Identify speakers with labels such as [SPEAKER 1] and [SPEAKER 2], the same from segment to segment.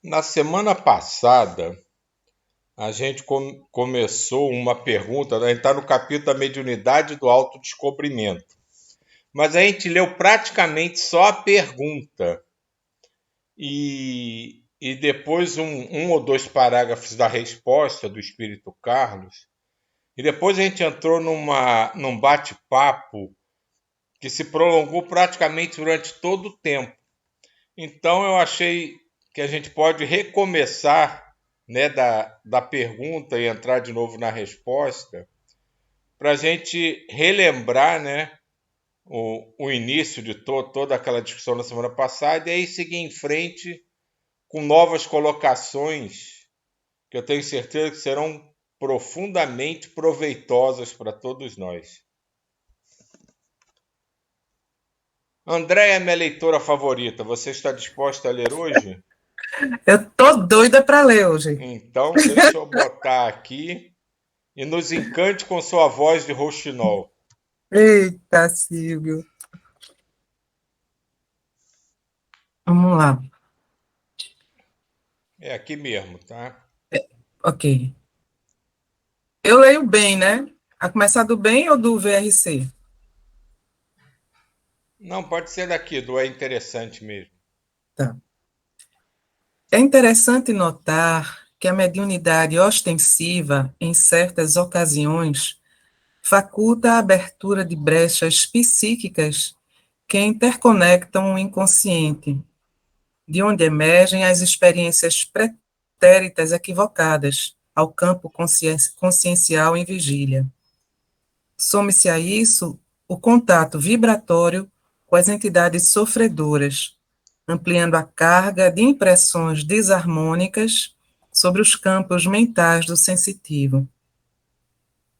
[SPEAKER 1] Na semana passada, a gente começou uma pergunta, né? A gente está no capítulo da mediunidade do autodescobrimento. Mas a gente leu praticamente só a pergunta e depois um ou dois parágrafos da resposta do Espírito Carlos. E depois a gente entrou num bate-papo que se prolongou praticamente durante todo o tempo. Então eu achei que a gente pode recomeçar, né, da pergunta e entrar de novo na resposta, para a gente relembrar, né, o início de toda aquela discussão na semana passada e aí seguir em frente com novas colocações que eu tenho certeza que serão profundamente proveitosas para todos nós. Andréia é minha leitora favorita. Você está disposta a ler hoje?
[SPEAKER 2] Eu tô doida para ler hoje.
[SPEAKER 1] Então, deixa eu botar aqui e nos encante com sua voz de rouxinol.
[SPEAKER 2] Eita, Silvio. Vamos lá.
[SPEAKER 1] É aqui mesmo, tá?
[SPEAKER 2] Ok. Eu leio bem, né? A começar do bem ou do VRC?
[SPEAKER 1] Não, pode ser daqui, do é interessante mesmo.
[SPEAKER 2] Tá. É interessante notar que a mediunidade ostensiva, em certas ocasiões, faculta a abertura de brechas psíquicas que interconectam o inconsciente, de onde emergem as experiências pretéritas equivocadas ao campo consciencial em vigília. Some-se a isso o contato vibratório com as entidades sofredoras, ampliando a carga de impressões desarmônicas sobre os campos mentais do sensitivo.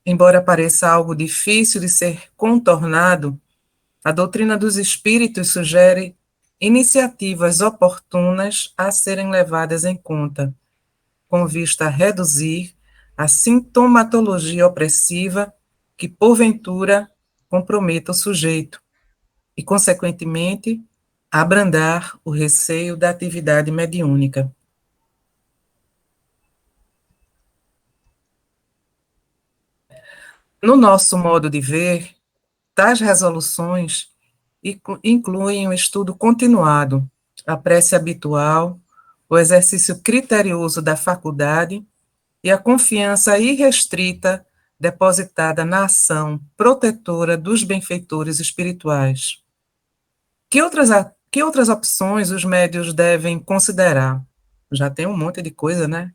[SPEAKER 2] Embora pareça algo difícil de ser contornado, a doutrina dos espíritos sugere iniciativas oportunas a serem levadas em conta, com vista a reduzir a sintomatologia opressiva que, porventura, comprometa o sujeito e, consequentemente, abrandar o receio da atividade mediúnica. No nosso modo de ver, tais resoluções incluem o estudo continuado, a prece habitual, o exercício criterioso da faculdade e a confiança irrestrita depositada na ação protetora dos benfeitores espirituais. Que outras opções os médios devem considerar? Já tem um monte de coisa, né?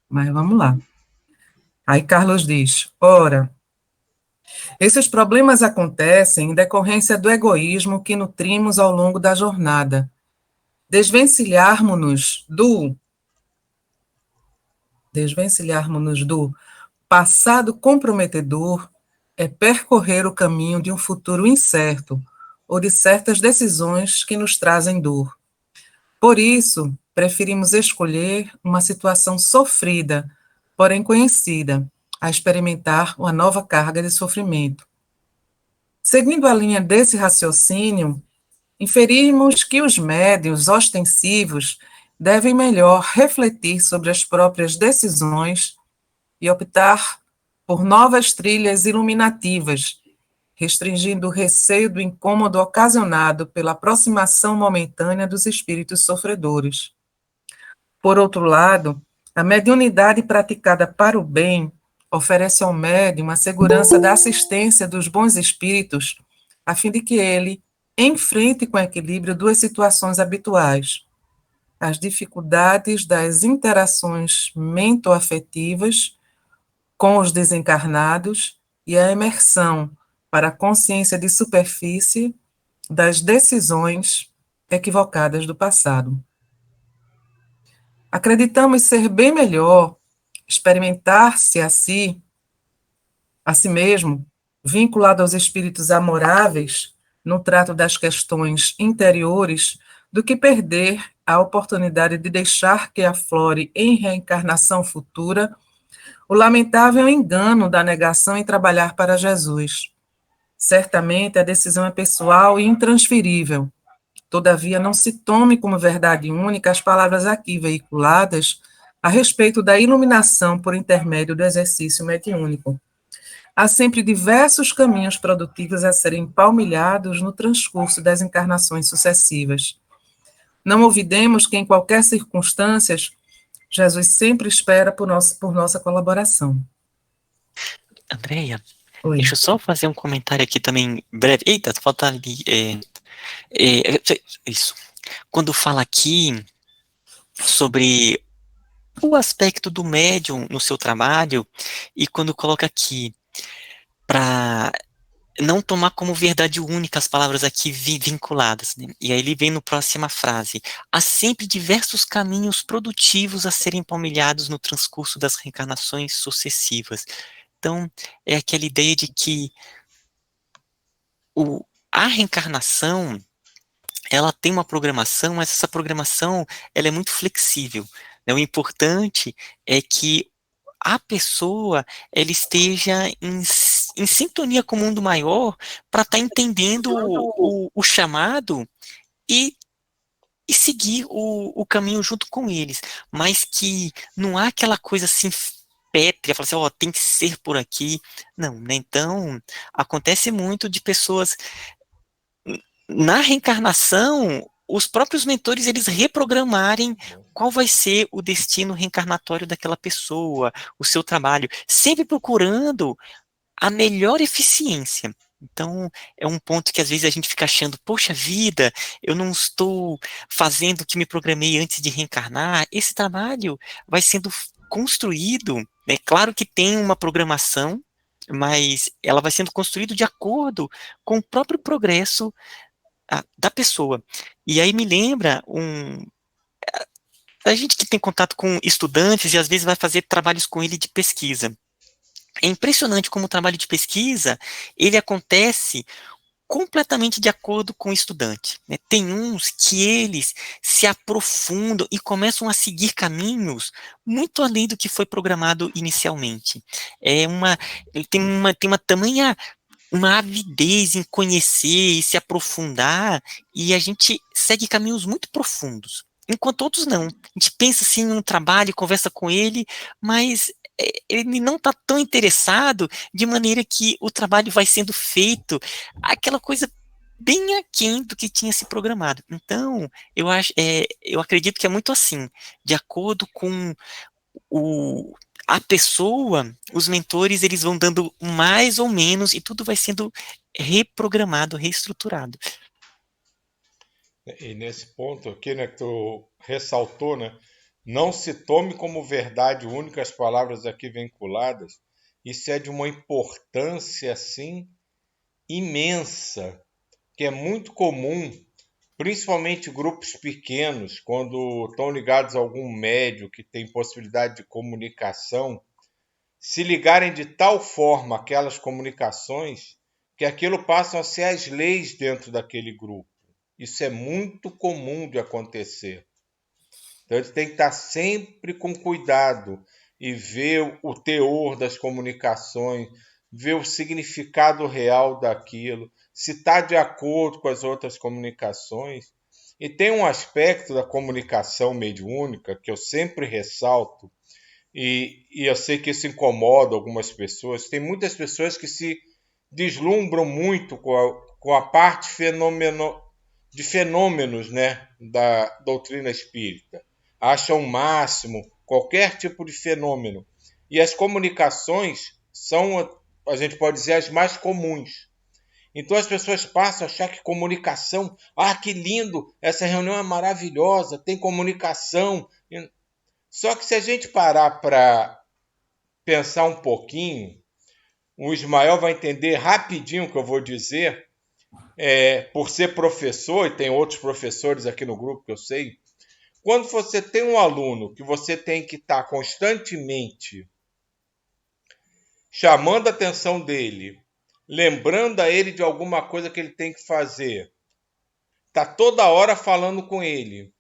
[SPEAKER 2] Mas vamos lá. Aí Carlos diz: ora, esses problemas acontecem em decorrência do egoísmo que nutrimos ao longo da jornada. Desvencilharmos-nos do desvencilharmos-nos do passado comprometedor é percorrer o caminho de um futuro incerto ou de certas decisões que nos trazem dor. Por isso, preferimos escolher uma situação sofrida, porém conhecida, a experimentar uma nova carga de sofrimento. Seguindo a linha desse raciocínio, inferimos que os médios ostensivos devem melhor refletir sobre as próprias decisões e optar por novas trilhas iluminativas, restringindo o receio do incômodo ocasionado pela aproximação momentânea dos espíritos sofredores. Por outro lado, a mediunidade praticada para o bem oferece ao médium a segurança da assistência dos bons espíritos, a fim de que ele enfrente com equilíbrio duas situações habituais: as dificuldades das interações mento-afetivas com os desencarnados e a imersão para a consciência de superfície das decisões equivocadas do passado. Acreditamos ser bem melhor experimentar-se a si mesmo, vinculado aos espíritos amoráveis, no trato das questões interiores, do que perder a oportunidade de deixar que aflore em reencarnação futura o lamentável engano da negação em trabalhar para Jesus. Certamente a decisão é pessoal e intransferível, Todavia, não se tome como verdade única as palavras aqui veiculadas a respeito da iluminação por intermédio do exercício mediúnico. Há sempre diversos caminhos produtivos a serem palmilhados no transcurso das encarnações sucessivas. Não olvidemos que, em qualquer circunstância, Jesus sempre espera por nossa colaboração.
[SPEAKER 3] Andréia,
[SPEAKER 2] Oi.
[SPEAKER 3] deixa eu só fazer um comentário aqui também breve. Eita, falta ali. Isso. Quando fala aqui sobre o aspecto do médium no seu trabalho, e quando coloca aqui para não tomar como verdade única as palavras aqui vinculadas, né? E aí ele vem no próxima frase: há sempre diversos caminhos produtivos a serem palmilhados no transcurso das reencarnações sucessivas. Então, é aquela ideia de que a reencarnação, ela tem uma programação, mas essa programação, ela é muito flexível, né? O importante é que a pessoa, ela esteja em sintonia com o mundo maior para estar entendendo o chamado e, e seguir o caminho junto com eles, mas que não há aquela coisa assim pétrea, falar assim, ó, tem que ser por aqui. Não, né? Então, acontece muito de pessoas na reencarnação, os próprios mentores, eles reprogramarem qual vai ser o destino reencarnatório daquela pessoa, o seu trabalho, sempre procurando a melhor eficiência. Então, é um ponto que às vezes a gente fica achando, poxa vida, eu não estou fazendo o que me programei antes de reencarnar. Esse trabalho vai sendo construído, é claro que tem uma programação, mas ela vai sendo construída de acordo com o próprio progresso da pessoa. E aí me lembra a gente que tem contato com estudantes e às vezes vai fazer trabalhos com ele de pesquisa. É impressionante como o trabalho de pesquisa, ele acontece completamente de acordo com o estudante, né? Tem uns que eles se aprofundam e começam a seguir caminhos muito além do que foi programado inicialmente. Ele tem uma tamanha uma avidez em conhecer e se aprofundar, e a gente segue caminhos muito profundos. Enquanto outros não. A gente pensa assim em um trabalho, conversa com ele, mas ele não está tão interessado, de maneira que o trabalho vai sendo feito, aquela coisa bem aquém do que tinha se programado. Então, eu acredito que é muito assim, de acordo com o, a pessoa, os mentores, eles vão dando mais ou menos e tudo vai sendo reprogramado, reestruturado.
[SPEAKER 1] E nesse ponto aqui, né, que tu ressaltou, né, não se tome como verdade única as palavras aqui vinculadas. Isso é de uma importância assim imensa, que é muito comum, principalmente grupos pequenos, quando estão ligados a algum médio que tem possibilidade de comunicação, se ligarem de tal forma aquelas comunicações que aquilo passam a ser as leis dentro daquele grupo. Isso é muito comum de acontecer. Então, a gente tem que estar sempre com cuidado e ver o teor das comunicações, ver o significado real daquilo, se está de acordo com as outras comunicações. E tem um aspecto da comunicação mediúnica que eu sempre ressalto, e eu sei que isso incomoda algumas pessoas. Tem muitas pessoas que se deslumbram muito com a parte de fenômenos, né, da doutrina espírita. Acham o máximo qualquer tipo de fenômeno. E as comunicações são, a gente pode dizer, as mais comuns. Então as pessoas passam a achar que comunicação, que lindo, essa reunião é maravilhosa, tem comunicação. Só que se a gente parar para pensar um pouquinho, o Ismael vai entender rapidinho o que eu vou dizer, por ser professor, e tem outros professores aqui no grupo que eu sei, quando você tem um aluno que você tem que estar constantemente chamando a atenção dele, lembrando a ele de alguma coisa que ele tem que fazer, tá toda hora falando com ele,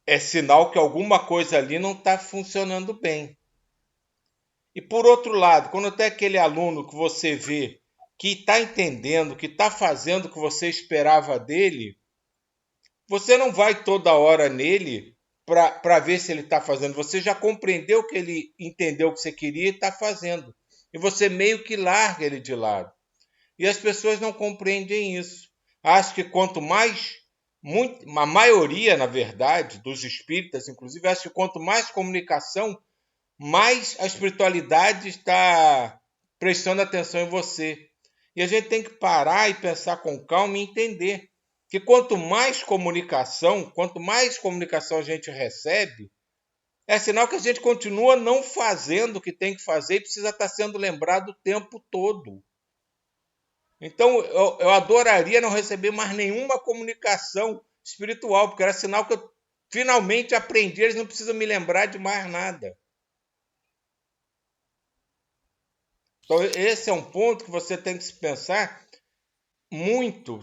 [SPEAKER 1] é sinal que alguma coisa ali não está funcionando bem. E por outro lado, quando tem aquele aluno que você vê que está entendendo, que está fazendo o que você esperava dele, você não vai toda hora nele para ver se ele está fazendo. Você já compreendeu que ele entendeu o que você queria e está fazendo. E você meio que larga ele de lado. E as pessoas não compreendem isso. Acho que quanto mais, a maioria, na verdade, dos espíritas, inclusive, acho que quanto mais comunicação, mais a espiritualidade está prestando atenção em você. E a gente tem que parar e pensar com calma e entender que quanto mais comunicação a gente recebe, é sinal que a gente continua não fazendo o que tem que fazer e precisa estar sendo lembrado o tempo todo. Então, eu adoraria não receber mais nenhuma comunicação espiritual, porque era sinal que eu finalmente aprendi, eles não precisam me lembrar de mais nada. Então, esse é um ponto que você tem que se pensar muito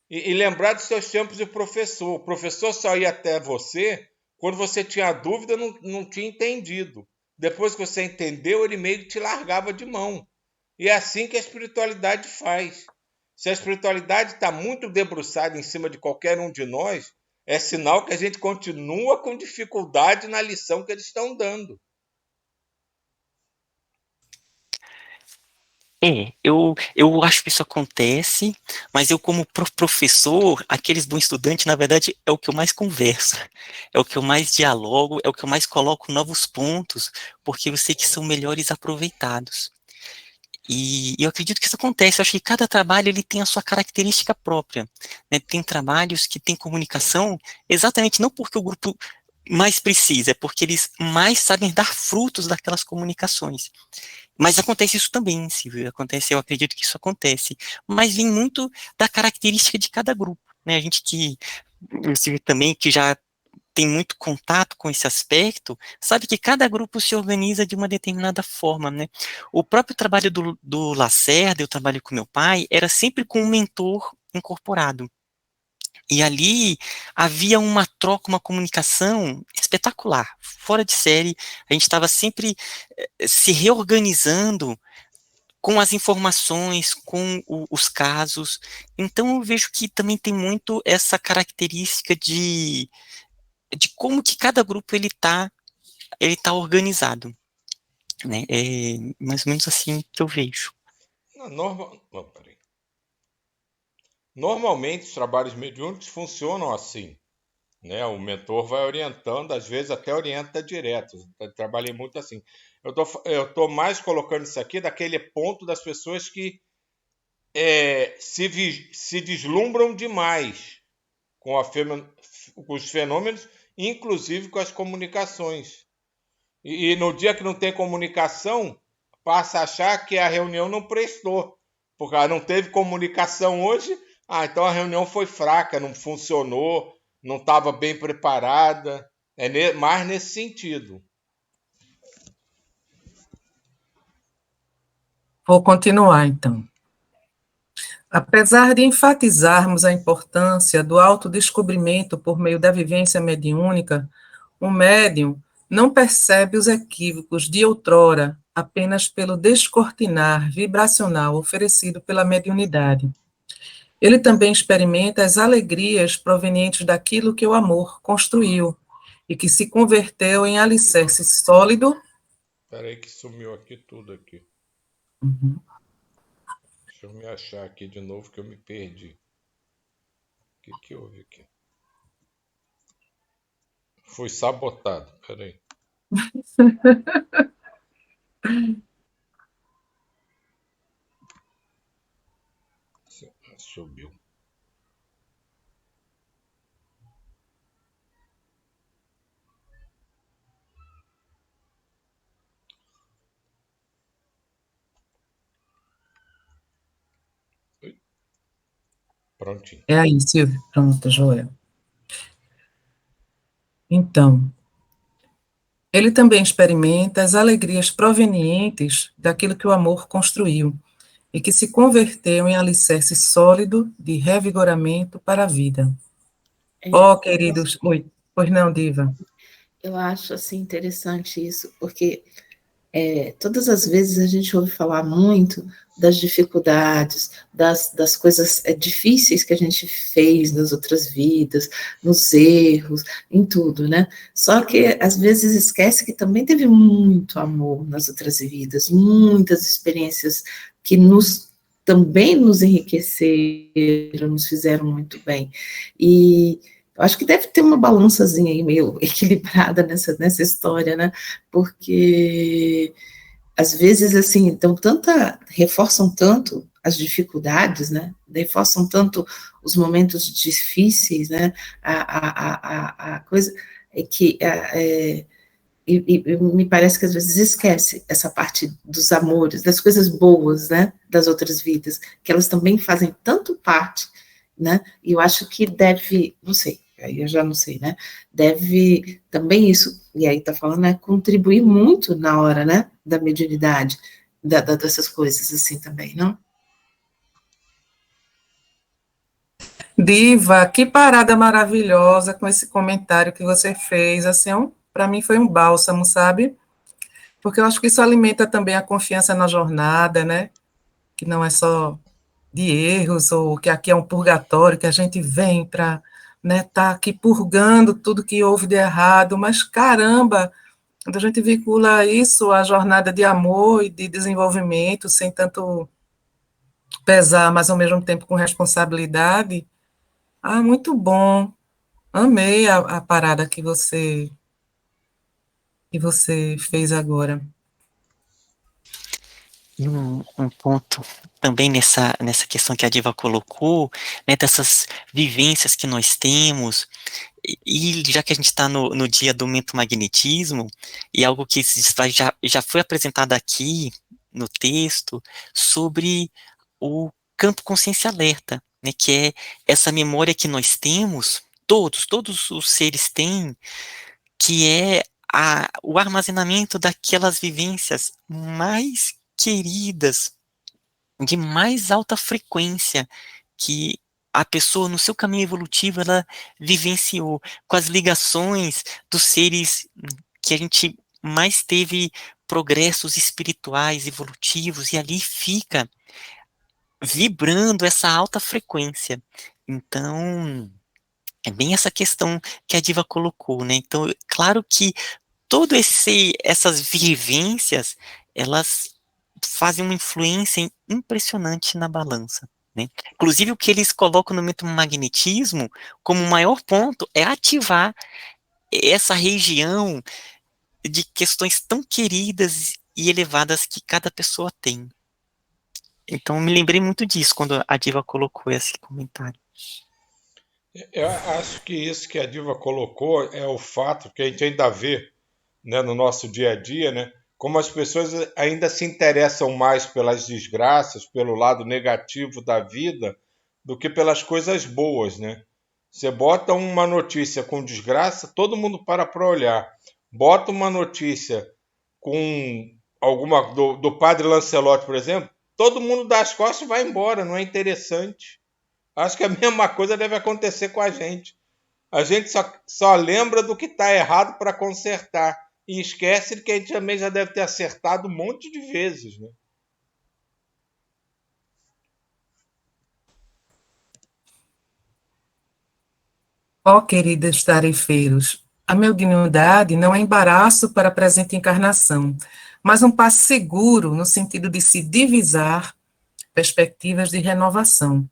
[SPEAKER 1] e lembrar dos seus tempos de professor. O professor só ia até você quando você tinha dúvida, não tinha entendido. Depois que você entendeu, ele meio que te largava de mão. E é assim que a espiritualidade faz. Se a espiritualidade está muito debruçada em cima de qualquer um de nós, é sinal que a gente continua com dificuldade na lição que eles estão dando.
[SPEAKER 3] Eu acho que isso acontece, mas eu como professor, aqueles bons estudantes, na verdade, é o que eu mais converso, é o que eu mais dialogo, é o que eu mais coloco novos pontos, porque eu sei que são melhores aproveitados. E eu acredito que isso acontece, eu acho que cada trabalho ele tem a sua característica própria, né? Tem trabalhos que têm comunicação exatamente não porque o grupo mais precisa, é porque eles mais sabem dar frutos daquelas comunicações. Mas acontece isso também, Silvio, acontece, eu acredito que isso acontece, mas vem muito da característica de cada grupo, né? A gente que, o Silvio também, que já tem muito contato com esse aspecto, sabe que cada grupo se organiza de uma determinada forma, né? O próprio trabalho do Lacerda, eu trabalho com meu pai, era sempre com um mentor incorporado. E ali havia uma troca, uma comunicação espetacular, fora de série. A gente estava sempre se reorganizando com as informações, com os casos. Então eu vejo que também tem muito essa característica de como que cada grupo ele tá organizado, né? É mais ou menos assim que eu vejo.
[SPEAKER 1] Peraí. Normalmente os trabalhos mediúnicos funcionam assim, né? O mentor vai orientando, às vezes até orienta direto. Eu trabalhei muito assim. Eu tô mais colocando isso aqui daquele ponto das pessoas que se deslumbram demais com, com os fenômenos, inclusive com as comunicações. E no dia que não tem comunicação, passa a achar que a reunião não prestou, porque não teve comunicação hoje, então a reunião foi fraca, não funcionou, não estava bem preparada. É mais nesse sentido.
[SPEAKER 2] Vou continuar, então. Apesar de enfatizarmos a importância do autodescobrimento por meio da vivência mediúnica, o médium não percebe os equívocos de outrora apenas pelo descortinar vibracional oferecido pela mediunidade. Ele também experimenta as alegrias provenientes daquilo que o amor construiu e que se converteu em alicerce sólido.
[SPEAKER 1] Espera aí que sumiu aqui tudo aqui.
[SPEAKER 2] Uhum.
[SPEAKER 1] Deixa eu me achar aqui de novo que eu me perdi. O que houve aqui? Fui sabotado. Espera aí. Subiu. Prontinho.
[SPEAKER 2] É aí, Silvio. Pronto, Joel. Então, ele também experimenta as alegrias provenientes daquilo que o amor construiu e que se converteu em alicerce sólido de revigoramento para a vida. Queridos... Oi, pois não, Diva?
[SPEAKER 4] Eu acho, assim, interessante isso, porque todas as vezes a gente ouve falar muito das dificuldades, das coisas difíceis que a gente fez nas outras vidas, nos erros, em tudo, né? Só que às vezes esquece que também teve muito amor nas outras vidas, muitas experiências que também nos enriqueceram, nos fizeram muito bem. E eu acho que deve ter uma balançazinha aí meio equilibrada nessa história, né? Porque às vezes, assim, reforçam tanto as dificuldades, né? Reforçam tanto os momentos difíceis, né? A coisa é que e me parece que às vezes esquece essa parte dos amores, das coisas boas, né? Das outras vidas, que elas também fazem tanto parte, né? E eu acho que deve, não sei, aí eu já não sei, né? Deve também isso, e aí tá falando, né? Contribuir muito na hora, né? Da mediunidade, dessas coisas assim também, não?
[SPEAKER 2] Diva, que parada maravilhosa com esse comentário que você fez, assim, para mim foi um bálsamo, sabe? Porque eu acho que isso alimenta também a confiança na jornada, né? Que não é só de erros, ou que aqui é um purgatório, que a gente vem para, né, tá aqui purgando tudo que houve de errado, mas caramba, quando a gente vincula isso à jornada de amor e de desenvolvimento, sem tanto pesar, mas ao mesmo tempo com responsabilidade, muito bom. Amei a parada que você fez agora.
[SPEAKER 3] E um ponto também nessa questão que a Diva colocou, né, dessas vivências que nós temos, e já que a gente está no dia do mentomagnetismo, e algo que já foi apresentado aqui no texto, sobre o campo consciência alerta, né, que é essa memória que nós temos, todos os seres têm, que é o armazenamento daquelas vivências mais queridas, de mais alta frequência, que a pessoa, no seu caminho evolutivo, ela vivenciou, com as ligações dos seres que a gente mais teve progressos espirituais, evolutivos, e ali fica vibrando essa alta frequência. Então, é bem essa questão que a Diva colocou, né? Então, claro que essas vivências, elas fazem uma influência impressionante na balança, né? Inclusive, o que eles colocam no magnetismo como maior ponto é ativar essa região de questões tão queridas e elevadas que cada pessoa tem. Então, eu me lembrei muito disso quando a Diva colocou esse comentário.
[SPEAKER 1] Eu acho que isso que a Diva colocou é o fato que a gente ainda vê, né, no nosso dia a dia, né, como as pessoas ainda se interessam mais pelas desgraças, pelo lado negativo da vida, do que pelas coisas boas, né? Você bota uma notícia com desgraça, todo mundo para olhar. Bota uma notícia com alguma do padre Lancelotti, por exemplo, todo mundo dá as costas e vai embora, não é interessante. Acho que a mesma coisa deve acontecer com a gente. A gente só lembra do que está errado para consertar e esquece que a gente também já deve ter acertado um monte de vezes, né?
[SPEAKER 2] Ó, queridos tarefeiros, a mediunidade não é embaraço para a presente encarnação, mas um passo seguro no sentido de se divisar perspectivas de renovação.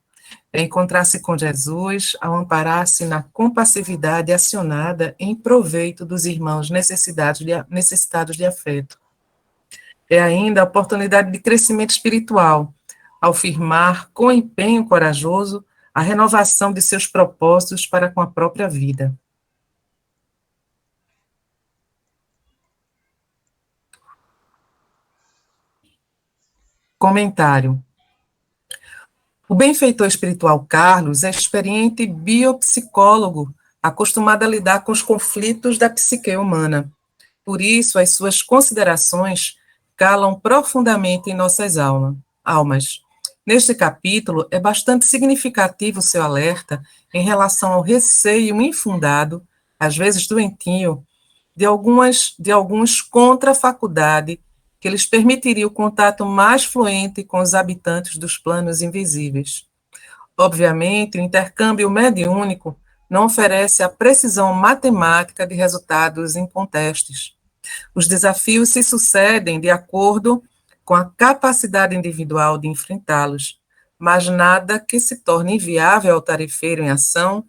[SPEAKER 2] É encontrar-se com Jesus ao amparar-se na compassividade acionada em proveito dos irmãos necessitados de afeto. É ainda a oportunidade de crescimento espiritual, ao firmar com empenho corajoso a renovação de seus propósitos para com a própria vida. Comentário. O benfeitor espiritual Carlos é experiente biopsicólogo, acostumado a lidar com os conflitos da psique humana. Por isso, as suas considerações calam profundamente em nossas almas. Neste capítulo, é bastante significativo o seu alerta em relação ao receio infundado, às vezes doentio, de alguns contra a faculdade que lhes permitiria o contato mais fluente com os habitantes dos planos invisíveis. Obviamente, o intercâmbio mediúnico não oferece a precisão matemática de resultados incontestes. Os desafios se sucedem de acordo com a capacidade individual de enfrentá-los, mas nada que se torne inviável ao tarefeiro em ação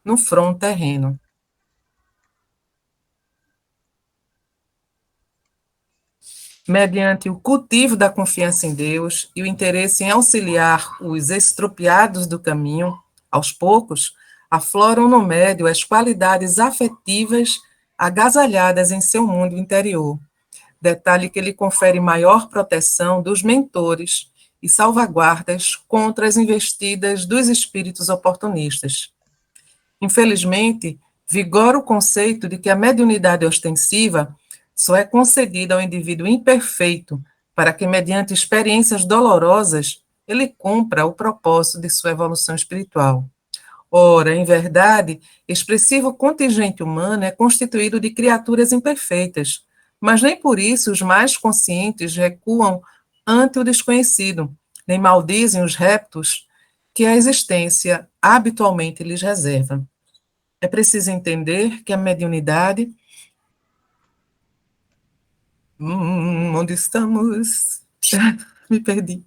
[SPEAKER 2] no front terreno. Mediante o cultivo da confiança em Deus e o interesse em auxiliar os estropiados do caminho, aos poucos, afloram no médio as qualidades afetivas agasalhadas em seu mundo interior, detalhe que lhe confere maior proteção dos mentores e salvaguardas contra as investidas dos espíritos oportunistas. Infelizmente, vigora o conceito de que a mediunidade ostensiva só é concedida ao indivíduo imperfeito para que, mediante experiências dolorosas, ele cumpra o propósito de sua evolução espiritual. Ora, em verdade, expressivo contingente humano é constituído de criaturas imperfeitas, mas nem por isso os mais conscientes recuam ante o desconhecido, nem maldizem os reptos que a existência habitualmente lhes reserva. É preciso entender que a mediunidade... onde estamos? Me perdi.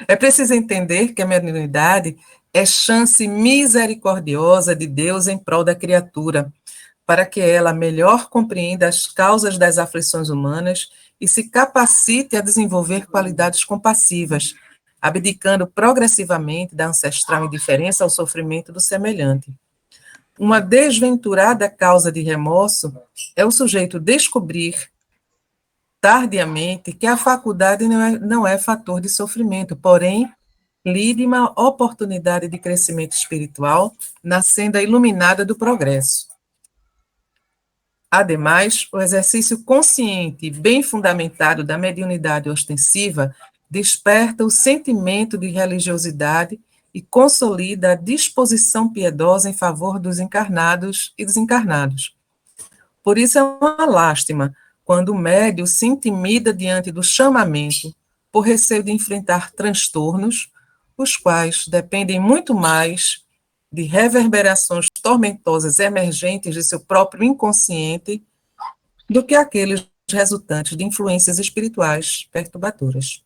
[SPEAKER 2] É preciso entender que a mediunidade é chance misericordiosa de Deus em prol da criatura, para que ela melhor compreenda as causas das aflições humanas e se capacite a desenvolver qualidades compassivas, abdicando progressivamente da ancestral indiferença ao sofrimento do semelhante. Uma desventurada causa de remorso é o sujeito descobrir tardiamente que a faculdade não é fator de sofrimento, porém, lhe de uma oportunidade de crescimento espiritual na senda iluminada do progresso. Ademais, o exercício consciente e bem fundamentado da mediunidade ostensiva desperta o sentimento de religiosidade e consolida a disposição piedosa em favor dos encarnados e desencarnados. Por isso é uma lástima quando o médium se intimida diante do chamamento, por receio de enfrentar transtornos, os quais dependem muito mais de reverberações tormentosas emergentes de seu próprio inconsciente do que aqueles resultantes de influências espirituais perturbadoras.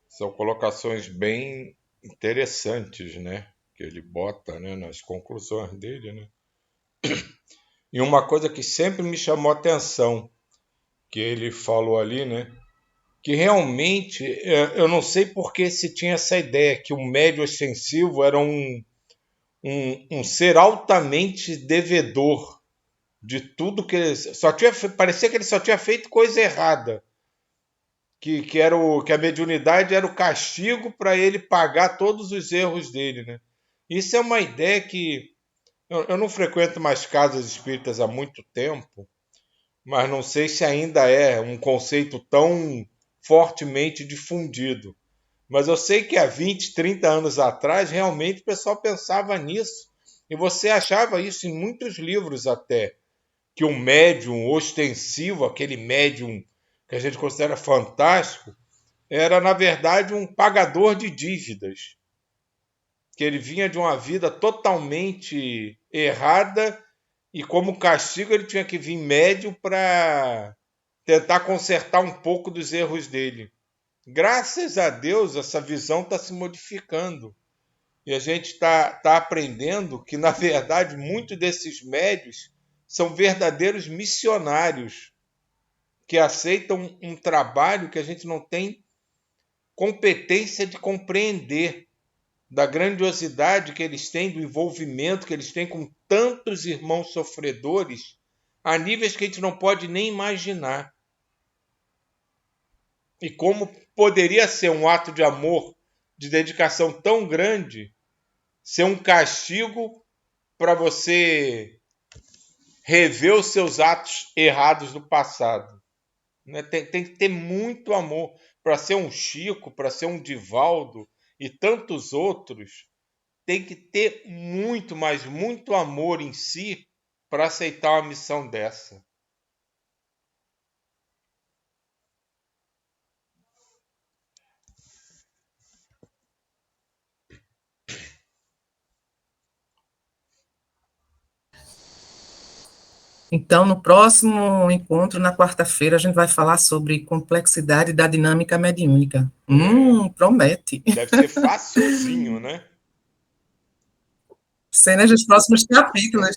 [SPEAKER 1] São colocações bem interessantes, né? Que ele bota, né, nas conclusões dele, né? E uma coisa que sempre me chamou a atenção, que ele falou ali, né? Que realmente, eu não sei por que se tinha essa ideia, que o médium ostensivo era um ser altamente devedor de tudo que ele... Parecia que ele só tinha feito coisa errada. Que a mediunidade era o castigo para ele pagar todos os erros dele, né? Isso é uma ideia que... Eu não frequento mais casas espíritas há muito tempo, mas não sei se ainda é um conceito tão fortemente difundido. Mas eu sei que há 20, 30 anos atrás, realmente o pessoal pensava nisso. E você achava isso em muitos livros até. Que um médium ostensivo, aquele médium que a gente considera fantástico, era, na verdade, um pagador de dívidas. Que ele vinha de uma vida totalmente errada e, como castigo, ele tinha que vir médium para tentar consertar um pouco dos erros dele. Graças a Deus, essa visão está se modificando. E a gente está aprendendo que, na verdade, muitos desses médiuns são verdadeiros missionários que aceitam um trabalho que a gente não tem competência de compreender, da grandiosidade que eles têm, do envolvimento que eles têm com tantos irmãos sofredores, a níveis que a gente não pode nem imaginar. E como poderia ser um ato de amor, de dedicação tão grande, ser um castigo para você rever os seus atos errados do passado. Né? Tem que ter muito amor para ser um Chico, para ser um Divaldo e tantos outros. Tem que ter muito, mas muito amor em si para aceitar uma missão dessa.
[SPEAKER 2] Então, no próximo encontro, na quarta-feira, a gente vai falar sobre complexidade da dinâmica mediúnica. Promete.
[SPEAKER 1] Deve ser facilzinho, né?
[SPEAKER 2] Cenas dos próximos capítulos.